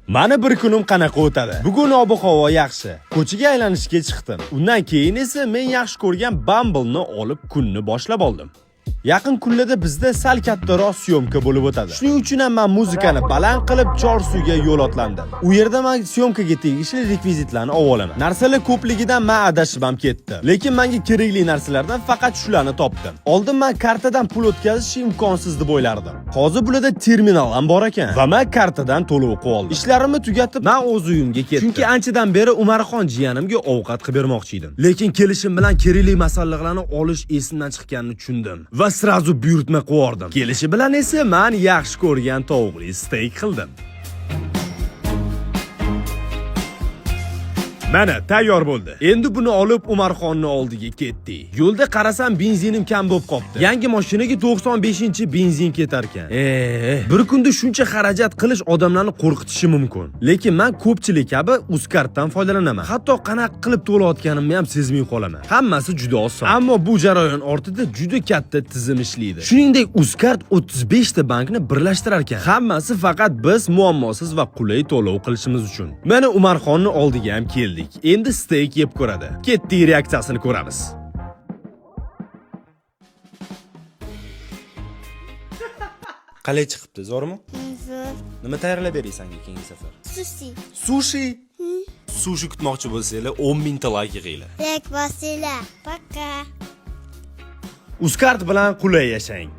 Mana bir kunim qanaqa o'tadi. Bugun ob-havo yaxshi. Ko'chaga aylanishga chiqdim. Undan keyin esa men yaxshi ko'rgan Bumble'ni olib kunni boshlab oldim. Yaqin kunlarda bizda sal kattaroq syomka bo'lib o'tadi. Shuning uchun ham men muzikani baland qilib Chorsuga yo'l otlandim. U yerda men syomkaga tegishli rekvizitlarni olib olaman. Narsalar ko'pligidan men adashib ham ketdim. Lekin menga kerakli narsalardan faqat shularni topdim. Oldin men kartadan pul o'tkazish imkonsiz deb o'ylardim. Hozir bularda terminal ham bor ekan va men kartadan to'lov qilib oldim. Ishlarimni tugatib, men o'z uyimga ketdim. Chunki anchadan beri Umarxon jiyanimga ovqat qilib bermoqchi edim. Lekin kelishim bilan kerakli masalliqlarni olish esimdan chiqqanini tushundim va srazu buyurtma qo'yardim. Kelishi bilan esa men yaxshi ko'rgan tovuqli steak qildim. Mana tayyor bo'ldi. Endi buni olib Umarxonning oldiga ketdik. Yo'lda qarasam benzinim kam bo'lib qopti. Yangi mashinaga 95-benzin ketar ekan. Bir kunda shuncha xarajat qilish odamlarni qo'rqitishi mumkin. Lekin men ko'pchilik kabi Uzcarddan foydalanaman. Hatto qanaqa qilib to'layotganimni ham sezmay qolaman. Hammasi juda oson. Ammo bu jarayon ortida juda katta tizim ishlaydi. Shuningdek, Uzcard 35 ta bankni birlashtirar ekan. Hammasi faqat biz muammosiz va qulay to'lov qilishimiz uchun. Mana Umarxonning oldiga ham keldik. Endi steak yeb ko'radi. Ketdik, reaksiyasini ko'ramiz. Qalay chiqibdi, zo'rmi? Zo'r. Nima tayyorlab beraysan keyingi safar? Sushi. Sushi. Sushi kutmoqchi bo'lsanglar 10 ming like yig'inglar. Like bosinglar. Пока. Uzcard bilan qulay yashang.